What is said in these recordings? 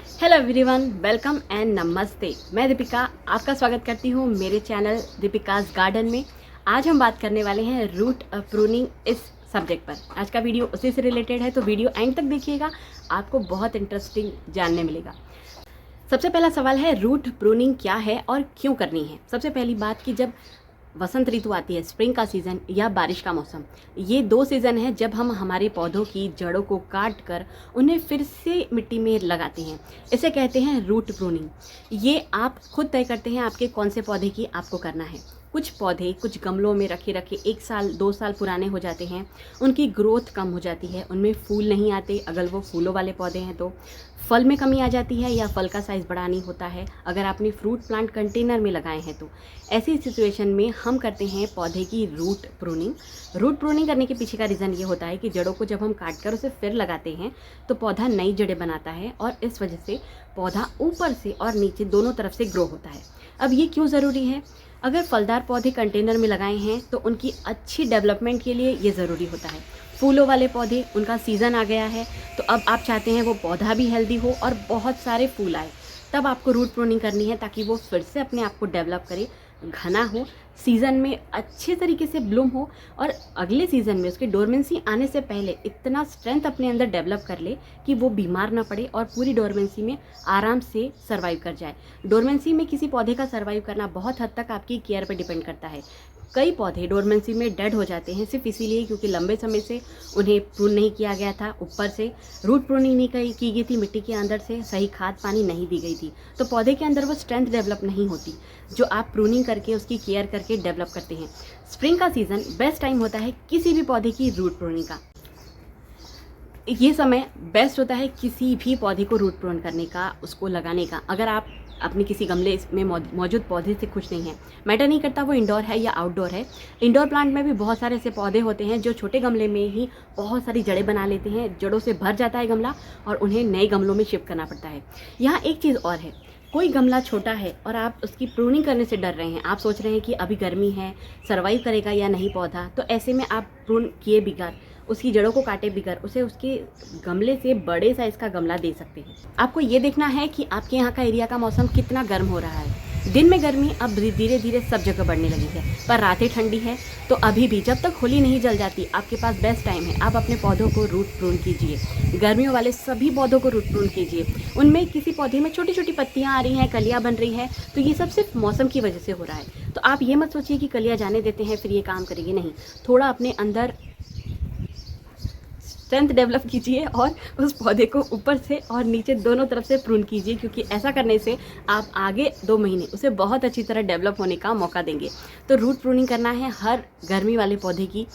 Hello everyone, welcome and नमस्ते। मैं दीपिका आपका स्वागत करती हूँ मेरे चैनल दीपिकाज गार्डन में। आज हम बात करने वाले हैं रूट प्रूनिंग इस सब्जेक्ट पर। आज का वीडियो उसी से रिलेटेड है, तो वीडियो एंड तक देखिएगा, आपको बहुत इंटरेस्टिंग जानने मिलेगा। सबसे पहला सवाल है, रूट प्रूनिंग क्या है और क्यों करनी है। सबसे पहली बात कि जब वसंत ऋतु आती है, स्प्रिंग का सीज़न या बारिश का मौसम, ये दो सीज़न है जब हम हमारे पौधों की जड़ों को काट कर उन्हें फिर से मिट्टी में लगाते हैं। इसे कहते हैं रूट प्रूनिंग। ये आप खुद तय करते हैं आपके कौन से पौधे की आपको करना है। कुछ पौधे कुछ गमलों में रखे रखे 1 साल 2 साल पुराने हो जाते हैं, उनकी ग्रोथ कम हो जाती है, उनमें फूल नहीं आते अगर वो फूलों वाले पौधे हैं तो, फल में कमी आ जाती है या फल का साइज़ बड़ा नहीं होता है अगर आपने फ्रूट प्लांट कंटेनर में लगाए हैं तो। ऐसी सिचुएशन में हम करते हैं पौधे की रूट प्रूनिंग। रूट प्रूनिंग करने के पीछे का रीज़न ये होता है कि जड़ों को जब हम काट कर उसे फिर लगाते हैं तो पौधा नई जड़ें बनाता है और इस वजह से पौधा ऊपर से और नीचे दोनों तरफ से ग्रो होता है। अब ये क्यों ज़रूरी है? अगर फलदार पौधे कंटेनर में लगाए हैं तो उनकी अच्छी डेवलपमेंट के लिए ये ज़रूरी होता है। फूलों वाले पौधे, उनका सीज़न आ गया है तो अब आप चाहते हैं वो पौधा भी हेल्दी हो और बहुत सारे फूल आए, तब आपको रूट प्रूनिंग करनी है ताकि वो फिर से अपने आप को डेवलप करे, घना हो, सीज़न में अच्छे तरीके से ब्लूम हो और अगले सीज़न में उसके डोरमेंसी आने से पहले इतना स्ट्रेंथ अपने अंदर डेवलप कर ले कि वो बीमार ना पड़े और पूरी डोरमेंसी में आराम से सर्वाइव कर जाए। डोरमेंसी में किसी पौधे का सर्वाइव करना बहुत हद तक आपकी केयर पर डिपेंड करता है। कई पौधे डोरमेंसी में डेड हो जाते हैं सिर्फ इसीलिए क्योंकि लंबे समय से उन्हें प्रून नहीं किया गया था, ऊपर से रूट प्रूनिंग नहीं की गई थी, मिट्टी के अंदर से सही खाद पानी नहीं दी गई थी, तो पौधे के अंदर वो स्ट्रेंथ डेवलप नहीं होती जो आप प्रूनिंग करके उसकी केयर करके डेवलप करते हैं। स्प्रिंग का सीज़न बेस्ट टाइम होता है किसी भी पौधे की रूट प्रूनिंग का। ये समय बेस्ट होता है किसी भी पौधे को रूट प्रून करने का, उसको लगाने का। अगर आप अपने किसी गमले में मौजूद पौधे से खुश नहीं हैं, मैटर नहीं करता वो इंडोर है या आउटडोर है। इंडोर प्लांट में भी बहुत सारे ऐसे पौधे होते हैं जो छोटे गमले में ही बहुत सारी जड़ें बना लेते हैं, जड़ों से भर जाता है गमला और उन्हें नए गमलों में शिफ्ट करना पड़ता है। यहाँ एक चीज़ और है, कोई गमला छोटा है और आप उसकी प्रूनिंग करने से डर रहे हैं, आप सोच रहे हैं कि अभी गर्मी है, सर्वाइव करेगा या नहीं पौधा, तो ऐसे में आप प्रून किए बिगाड़, उसकी जड़ों को काटे बिगर उसे उसके गमले से बड़े साइज़ का गमला दे सकते हैं। आपको ये देखना है कि आपके यहाँ का एरिया का मौसम कितना गर्म हो रहा है। दिन में गर्मी अब धीरे धीरे सब जगह बढ़ने लगी है, पर रातें ठंडी है, तो अभी भी जब तक होली नहीं जल जाती आपके पास बेस्ट टाइम है, आप अपने पौधों को रूट प्रून कीजिए। गर्मियों वाले सभी पौधों को रूट प्रून कीजिए। उनमें किसी पौधे में छोटी छोटी पत्तियाँ आ रही हैं, कलियाँ बन रही हैं, तो ये सब सिर्फ मौसम की वजह से हो रहा है। तो आप ये मत सोचिए कि कलियाँ जाने देते हैं फिर ये काम करेगी, नहीं। थोड़ा अपने अंदर स्ट्रेंथ डेवलप कीजिए और उस पौधे को ऊपर से और नीचे दोनों तरफ से प्रून कीजिए, क्योंकि ऐसा करने से आप आगे 2 महीने उसे बहुत अच्छी तरह डेवलप होने का मौका देंगे। तो रूट प्रूनिंग करना है हर गर्मी वाले पौधे की,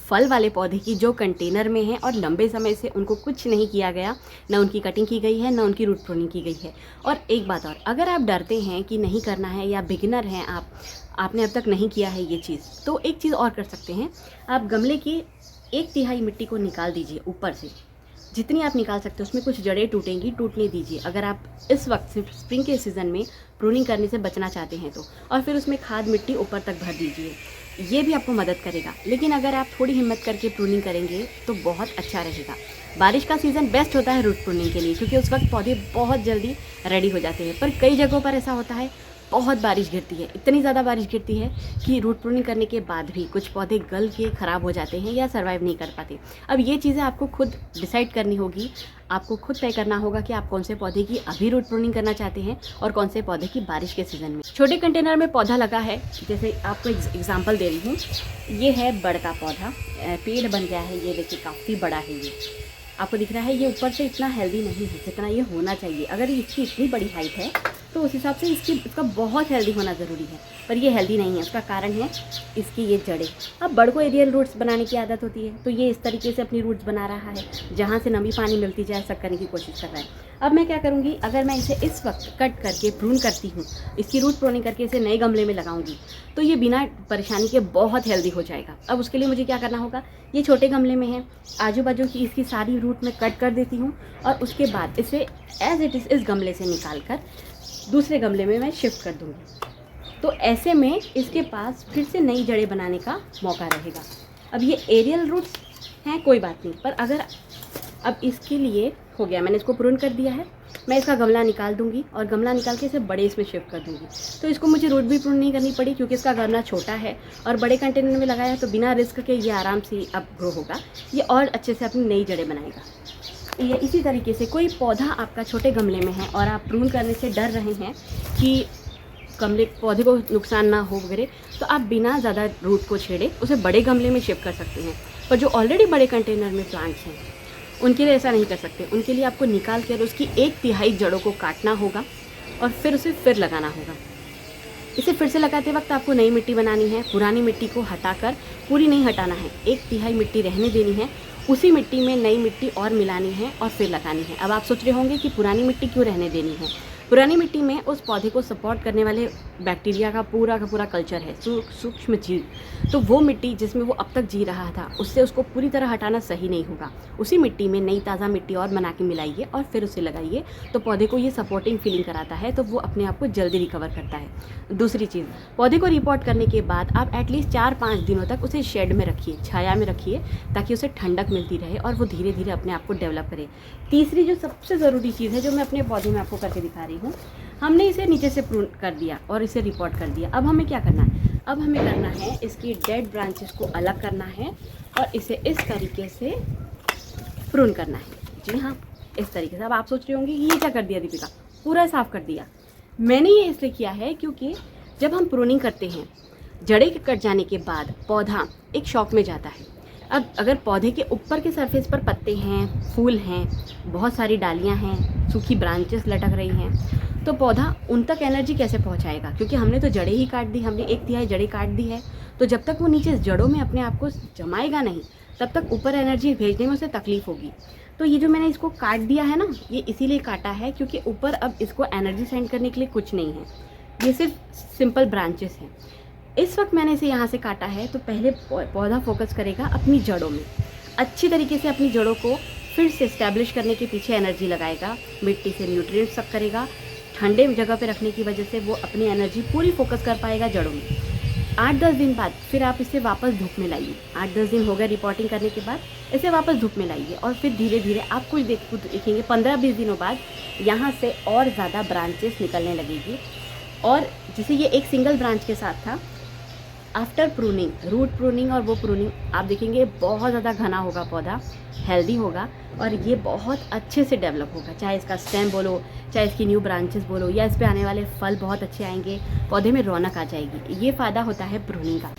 फल वाले पौधे की जो कंटेनर में है और लंबे समय से उनको कुछ नहीं किया गया, ना उनकी कटिंग की गई है ना उनकी रूट प्रूनिंग की गई है। और एक बात और, अगर आप डरते हैं कि नहीं करना है या बिगिनर हैं आपने अब तक नहीं किया है ये चीज़, तो एक चीज़ और कर सकते हैं। आप गमले की 1/3 मिट्टी को निकाल दीजिए ऊपर से, जितनी आप निकाल सकते हो। उसमें कुछ जड़ें टूटेंगी, टूटने दीजिए अगर आप इस वक्त सिर्फ स्प्रिंग के सीज़न में प्रूनिंग करने से बचना चाहते हैं तो। और फिर उसमें खाद मिट्टी ऊपर तक भर दीजिए, ये भी आपको मदद करेगा। लेकिन अगर आप थोड़ी हिम्मत करके प्रूनिंग करेंगे तो बहुत अच्छा रहेगा। बारिश का सीज़न बेस्ट होता है रूट प्रूनिंग के लिए, क्योंकि उस वक्त पौधे बहुत जल्दी रेडी हो जाते हैं। पर कई जगहों पर ऐसा होता है, बहुत बारिश गिरती है, इतनी ज़्यादा बारिश गिरती है कि रूट प्रूनिंग करने के बाद भी कुछ पौधे गल के ख़राब हो जाते हैं या सर्वाइव नहीं कर पाते। अब ये चीज़ें आपको खुद डिसाइड करनी होगी, आपको खुद तय करना होगा कि आप कौन से पौधे की अभी रूट प्रूनिंग करना चाहते हैं और कौन से पौधे की बारिश के सीज़न में। छोटे कंटेनर में पौधा लगा है, जैसे आपको एग्जाम्पल दे रही हूँ, ये है बड़ का पौधा, पेड़ बन गया है, ये देखिए काफ़ी बड़ा है। ये आपको दिख रहा है, ये ऊपर से इतना हेल्दी नहीं है जितना ये होना चाहिए। अगर इसकी इतनी बड़ी हाइट है तो उस हिसाब से इसका बहुत हेल्दी होना ज़रूरी है, पर ये हेल्दी नहीं है। उसका कारण है इसकी ये जड़ें। अब बड़ को एरियल रूट्स बनाने की आदत होती है, तो ये इस तरीके से अपनी रूट्स बना रहा है, जहाँ से नमी पानी मिलती जाए सब करने की कोशिश कर रहा है। अब मैं क्या करूँगी, अगर मैं इसे इस वक्त कट करके प्रून करती हूँ, इसकी रूट प्रूनिंग करके इसे नए गमले में लगाऊंगी, तो ये बिना परेशानी के बहुत हेल्दी हो जाएगा। अब उसके लिए मुझे क्या करना होगा, ये छोटे गमले में है, आजू बाजू की इसकी सारी रूट में कट कर देती हूँ और उसके बाद इसे एज इट इज़ इस गमले से निकाल कर दूसरे गमले में मैं शिफ्ट कर दूँगी। तो ऐसे में इसके पास फिर से नई जड़ें बनाने का मौका रहेगा। अब ये एरियल रूट्स हैं, कोई बात नहीं, पर अगर अब इसके लिए हो गया, मैंने इसको प्रून कर दिया है, मैं इसका गमला निकाल दूंगी और गमला निकाल के इसे बड़े इसमें शिफ्ट कर दूंगी। तो इसको मुझे रूट भी प्रून नहीं करनी पड़ी क्योंकि इसका गमला छोटा है और बड़े कंटेनर में लगाया है, तो बिना रिस्क के ये आराम से अब ग्रो होगा, ये और अच्छे से अपनी नई जड़ें बनाएगा। ये इसी तरीके से कोई पौधा आपका छोटे गमले में है और आप प्रून करने से डर रहे हैं कि गमले पौधे को नुकसान ना हो वगैरह, तो आप बिना ज़्यादा रूट को छेड़े उसे बड़े गमले में शिफ्ट कर सकते हैं। पर जो ऑलरेडी बड़े कंटेनर में प्लांट्स हैं उनके लिए ऐसा नहीं कर सकते। उनके लिए आपको निकाल कर उसकी 1/3 जड़ों को काटना होगा और फिर उसे फिर लगाना होगा। इसे फिर से लगाते वक्त आपको नई मिट्टी बनानी है, पुरानी मिट्टी को हटाकर पूरी नहीं हटाना है, 1/3 मिट्टी रहने देनी है, उसी मिट्टी में नई मिट्टी और मिलानी है और फिर लगानी है। अब आप सोच रहे होंगे कि पुरानी मिट्टी क्यों रहने देनी है। पुरानी मिट्टी में उस पौधे को सपोर्ट करने वाले बैक्टीरिया का पूरा कल्चर है, सूक्ष्म जीव, तो वो मिट्टी जिसमें वो अब तक जी रहा था उससे उसको पूरी तरह हटाना सही नहीं होगा। उसी मिट्टी में नई ताज़ा मिट्टी और बना के मिलाइए और फिर उसे लगाइए, तो पौधे को ये सपोर्टिंग फीलिंग कराता है, तो वो अपने आप को जल्दी रिकवर करता है। दूसरी चीज़, पौधे को रिपोर्ट करने के बाद आप एटलीस्ट 4-5 दिनों तक उसे शेड में रखिए, छाया में रखिए, ताकि उसे ठंडक मिलती रहे और वो धीरे धीरे अपने आप को डेवलप करे। तीसरी जो सबसे ज़रूरी चीज़ है जो मैं अपने पौधे में आपको करके दिखा रही हूँ, हमने इसे नीचे से प्रून कर दिया और इसे रिपोर्ट कर दिया। अब हमें क्या करना है, अब हमें करना है इसकी डेड ब्रांचेस को अलग करना है और इसे इस तरीके से प्रून करना है। जी हाँ, इस तरीके से। अब आप सोच रहे होंगे ये क्या कर दिया दीपिका, पूरा साफ़ कर दिया। मैंने ये इसलिए किया है क्योंकि जब हम प्रूनिंग करते हैं, जड़ें कट जाने के बाद पौधा एक शॉक में जाता है। अब अगर पौधे के ऊपर के सरफेस पर पत्ते हैं, फूल हैं, बहुत सारी डालियाँ हैं, सूखी ब्रांचेस लटक रही हैं, तो पौधा उन तक एनर्जी कैसे पहुंचाएगा, क्योंकि हमने तो जड़ें ही काट दी, हमने 1/3 जड़ें काट दी है। तो जब तक वो नीचे जड़ों में अपने आप को जमाएगा नहीं, तब तक ऊपर एनर्जी भेजने में उसे तकलीफ होगी। तो ये जो मैंने इसको काट दिया है ना, ये इसीलिए काटा है क्योंकि ऊपर अब इसको एनर्जी सेंड करने के लिए कुछ नहीं है, ये सिर्फ सिंपल ब्रांचेस हैं। इस वक्त मैंने इसे यहाँ से काटा है, तो पहले पौधा फोकस करेगा अपनी जड़ों में, अच्छी तरीके से अपनी जड़ों को फिर से इस्टेब्लिश करने के पीछे एनर्जी लगाएगा, मिट्टी से न्यूट्रिएंट्स सब करेगा, ठंडे जगह पे रखने की वजह से वो अपनी एनर्जी पूरी फोकस कर पाएगा जड़ों में। 8-10 दिन बाद फिर आप इसे वापस धूप में लाइए। 8-10 दिन हो गए रिपोर्टिंग करने के बाद, इसे वापस धूप में लाइए और फिर धीरे धीरे आप कुछ देखेंगे 15-20 दिनों बाद यहाँ से और ज़्यादा ब्रांचेस निकलने लगेगी। और जैसे ये एक सिंगल ब्रांच के साथ था, आफ्टर प्रूनिंग, रूट प्रूनिंग और वो प्रूनिंग, आप देखेंगे बहुत ज़्यादा घना होगा पौधा, हेल्दी होगा और ये बहुत अच्छे से डेवलप होगा। चाहे इसका स्टेम बोलो, चाहे इसकी न्यू ब्रांचेस बोलो, या इस पे आने वाले फल बहुत अच्छे आएंगे, पौधे में रौनक आ जाएगी। ये फ़ायदा होता है प्रूनिंग का।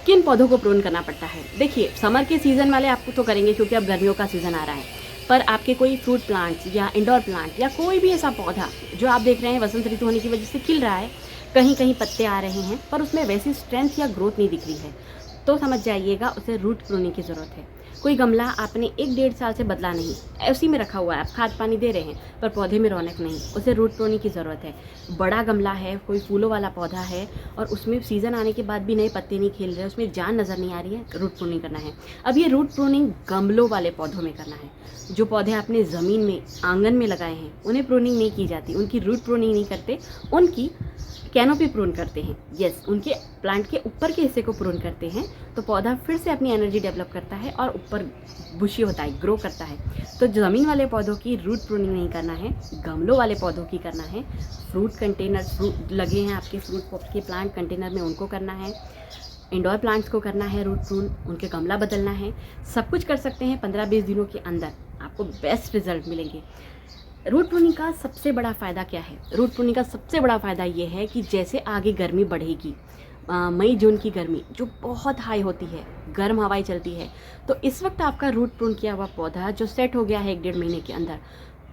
किन पौधों को प्रून करना पड़ता है, देखिए समर के सीज़न वाले आपको तो करेंगे क्योंकि अब गर्मियों का सीज़न आ रहा है, पर आपके कोई फ्रूट प्लांट्स या इंडोर प्लांट या कोई भी ऐसा पौधा जो आप देख रहे हैं वसंत ऋतु होने की वजह से खिल रहा है, कहीं कहीं पत्ते आ रहे हैं पर उसमें वैसी स्ट्रेंथ या ग्रोथ नहीं दिख रही है, तो समझ जाइएगा उसे रूट प्रूनिंग की ज़रूरत है। कोई गमला आपने 1-1.5 साल से बदला नहीं, उसी में रखा हुआ है, आप खाद पानी दे रहे हैं पर पौधे में रौनक नहीं, उसे रूट प्रूनिंग की ज़रूरत है। बड़ा गमला है, कोई फूलों वाला पौधा है और उसमें सीज़न आने के बाद भी नए पत्ते नहीं खिल रहे, उसमें जान नज़र नहीं आ रही है, रूट प्रूनिंग करना है। अब ये रूट प्रूनिंग गमलों वाले पौधों में करना है। जो पौधे आपने ज़मीन में, आंगन में लगाए हैं, उन्हें प्रूनिंग नहीं की जाती, उनकी रूट प्रूनिंग नहीं करते, उनकी कैनोपी प्रून करते हैं। यस, उनके प्लांट के ऊपर के हिस्से को प्रून करते हैं, तो पौधा फिर से अपनी एनर्जी डेवलप करता है और ऊपर बुशी होता है, ग्रो करता है। तो ज़मीन वाले पौधों की रूट प्रूनिंग नहीं करना है, गमलों वाले पौधों की करना है। फ्रूट कंटेनर, फ्रूट लगे हैं आपके फ्रूट के प्लांट कंटेनर में, उनको करना है। इंडोर प्लांट्स को करना है रूट प्रून, उनके गमला बदलना है। सब कुछ कर सकते हैं 15-20 दिनों के अंदर, आपको बेस्ट रिजल्ट मिलेंगे। रूट प्रूनिंग का सबसे बड़ा फ़ायदा क्या है? रूट प्रूनिंग का सबसे बड़ा फ़ायदा ये है कि जैसे आगे गर्मी बढ़ेगी, मई जून की गर्मी जो बहुत हाई होती है, गर्म हवाएं चलती है, तो इस वक्त आपका रूट प्रून किया हुआ पौधा जो सेट हो गया है 1-1.5 महीने के अंदर,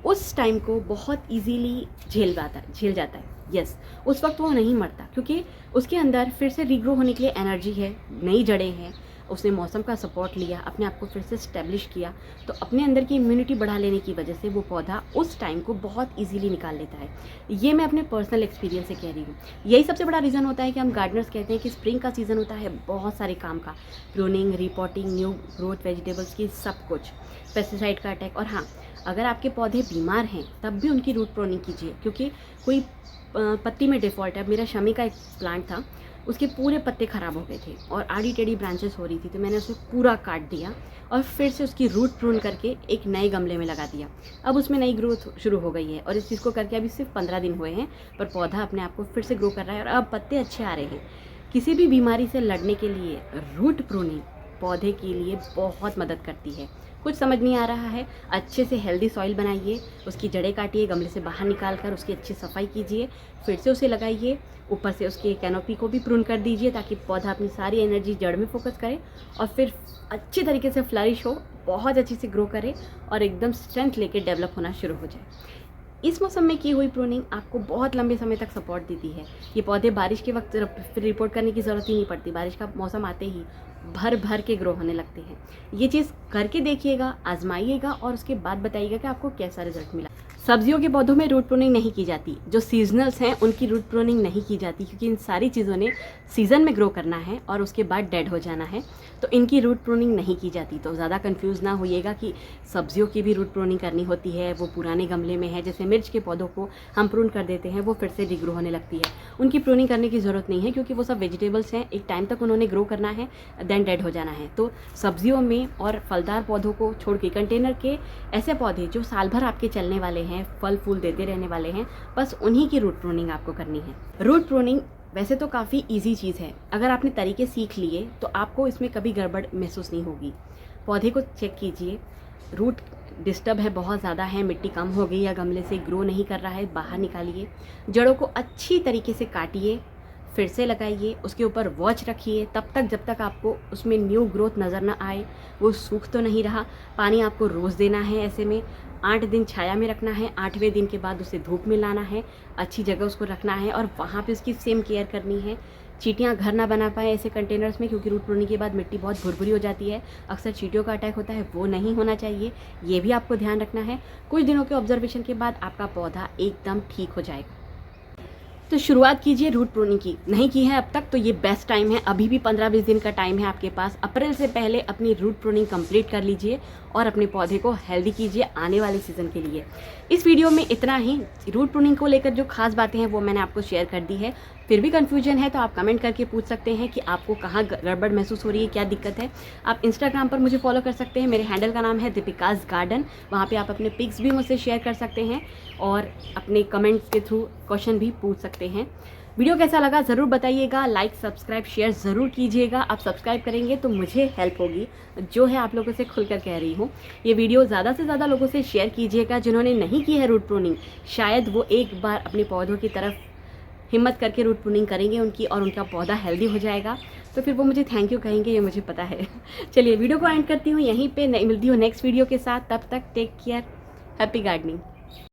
उस टाइम को बहुत इजीली झेल जाता है। यस, उस वक्त वो नहीं मरता क्योंकि उसके अंदर फिर से रीग्रो होने के लिए एनर्जी है, नई जड़ें हैं, उसने मौसम का सपोर्ट लिया, अपने आप को फिर से स्टैब्लिश किया, तो अपने अंदर की इम्यूनिटी बढ़ा लेने की वजह से वो पौधा उस टाइम को बहुत इजीली निकाल लेता है। ये मैं अपने पर्सनल एक्सपीरियंस से कह रही हूँ। यही सबसे बड़ा रीज़न होता है कि हम गार्डनर्स कहते हैं कि स्प्रिंग का सीज़न होता है बहुत सारे काम का, pruning, reporting, new growth vegetables की, सब कुछ, पेस्टिसाइड का अटैक। और हाँ, अगर आपके पौधे बीमार हैं तब भी उनकी रूट प्रूनिंग कीजिए, क्योंकि कोई पत्ती में डिफ़ॉल्ट है। मेरा शमी का एक प्लांट था, उसके पूरे पत्ते ख़राब हो गए थे और आड़ी टेढ़ी ब्रांचेस हो रही थी, तो मैंने उसे पूरा काट दिया और फिर से उसकी रूट प्रून करके एक नए गमले में लगा दिया। अब उसमें नई ग्रोथ शुरू हो गई है और इस चीज़ को करके अभी सिर्फ 15 दिन हुए हैं, पर पौधा अपने आप को फिर से ग्रो कर रहा है और अब पत्ते अच्छे आ रहे हैं। किसी भी बीमारी से लड़ने के लिए रूट प्रूनिंग पौधे के लिए बहुत मदद करती है। कुछ समझ नहीं आ रहा है, अच्छे से हेल्दी सॉइल बनाइए, उसकी जड़ें काटिए, गमले से बाहर निकाल कर उसकी अच्छी सफाई कीजिए, फिर से उसे लगाइए, ऊपर से उसके कैनोपी को भी प्रून कर दीजिए ताकि पौधा अपनी सारी एनर्जी जड़ में फोकस करे और फिर अच्छी तरीके से फ्लरिश हो, बहुत अच्छे से ग्रो करे और एकदम स्ट्रेंथ लेके डेवलप होना शुरू हो जाए। इस मौसम में की हुई प्रूनिंग आपको बहुत लंबे समय तक सपोर्ट देती है। ये पौधे बारिश के वक्त फिर रिपोर्ट करने की ज़रूरत ही नहीं पड़ती, बारिश का मौसम आते ही भर भर के ग्रो होने लगते हैं। ये चीज़ करके देखिएगा, आजमाइएगा और उसके बाद बताइएगा कि आपको कैसा रिजल्ट मिला। सब्जियों के पौधों में रूट प्रूनिंग नहीं की जाती, जो सीजनल्स हैं उनकी रूट प्रूनिंग नहीं की जाती, क्योंकि इन सारी चीज़ों ने सीज़न में ग्रो करना है और उसके बाद डेड हो जाना है, तो इनकी रूट प्रूनिंग नहीं की जाती। तो ज़्यादा कंफ्यूज ना होइएगा कि सब्जियों की भी रूट प्रूनिंग करनी होती है, वो पुराने गमले में है। जैसे मिर्च के पौधों को हम प्रून कर देते हैं, वो फिर से रिग्रो होने लगती है, उनकी प्रूनिंग करने की ज़रूरत नहीं है, क्योंकि वो सब वेजिटेबल्स हैं, एक टाइम तक उन्होंने ग्रो करना है, देन डेड हो जाना है। तो सब्जियों में और फलदार पौधों को छोड़ के कंटेनर के ऐसे पौधे जो साल भर आपके चलने वाले हैं, फल फूल देते रहने वाले हैं, बस उन्हीं की रूट प्रूनिंग आपको करनी है। रूट प्रूनिंग वैसे तो काफ़ी इजी चीज़ है, अगर आपने तरीके सीख लिए तो आपको इसमें कभी गड़बड़ महसूस नहीं होगी। पौधे को चेक कीजिए, रूट डिस्टर्ब है, बहुत ज़्यादा है, मिट्टी कम हो गई या गमले से ग्रो नहीं कर रहा है, बाहर निकालिए, जड़ों को अच्छी तरीके से काटिए, फिर से लगाइए, उसके ऊपर वॉच रखिए तब तक जब तक आपको उसमें न्यू ग्रोथ नज़र ना आए, वो सूख तो नहीं रहा। पानी आपको रोज़ देना है, ऐसे में 8 दिन छाया में रखना है, 8वें दिन के बाद उसे धूप में लाना है, अच्छी जगह उसको रखना है और वहाँ पे उसकी सेम केयर करनी है। चींटियाँ घर ना बना पाए ऐसे कंटेनर्स में, क्योंकि रूट प्रूनिंग के बाद मिट्टी बहुत भुरभुरी हो जाती है, अक्सर चींटियों का अटैक होता है, वो नहीं होना चाहिए, ये भी आपको ध्यान रखना है। कुछ दिनों के ऑब्जर्वेशन के बाद आपका पौधा एकदम ठीक हो जाएगा। तो शुरुआत कीजिए रूट प्रूनिंग की, नहीं की है अब तक तो ये बेस्ट टाइम है, अभी भी 15-20 दिन का टाइम है आपके पास। अप्रैल से पहले अपनी रूट प्रूनिंग कंप्लीट कर लीजिए और अपने पौधे को हेल्दी कीजिए आने वाले सीज़न के लिए। इस वीडियो में इतना ही। रूट प्रूनिंग को लेकर जो खास बातें हैं वो मैंने आपको शेयर कर दी है। फिर भी कन्फ्यूजन है तो आप कमेंट करके पूछ सकते हैं कि आपको कहाँ गड़बड़ महसूस हो रही है, क्या दिक्कत है। आप इंस्टाग्राम पर मुझे फॉलो कर सकते हैं, मेरे हैंडल का नाम है दीपिकाज़ गार्डन, वहाँ पे आप अपने पिक्स भी मुझसे शेयर कर सकते हैं और अपने कमेंट्स के थ्रू क्वेश्चन भी पूछ सकते हैं। वीडियो कैसा लगा ज़रूर बताइएगा, लाइक सब्सक्राइब शेयर ज़रूर कीजिएगा। आप सब्सक्राइब करेंगे तो मुझे हेल्प होगी, जो है आप लोगों से खुलकर कह रही हूँ। ये वीडियो ज़्यादा से ज़्यादा लोगों से शेयर कीजिएगा जिन्होंने नहीं की है रूट प्रूनिंग, शायद वो एक बार अपने पौधों की तरफ हिम्मत करके रूट प्रूनिंग करेंगे उनकी और उनका पौधा हेल्दी हो जाएगा, तो फिर वो मुझे थैंक यू कहेंगे, ये मुझे पता है। चलिए वीडियो को एंड करती हूँ यहीं पे, मिलती हूँ नेक्स्ट वीडियो के साथ। तब तक टेक केयर, हैप्पी गार्डनिंग।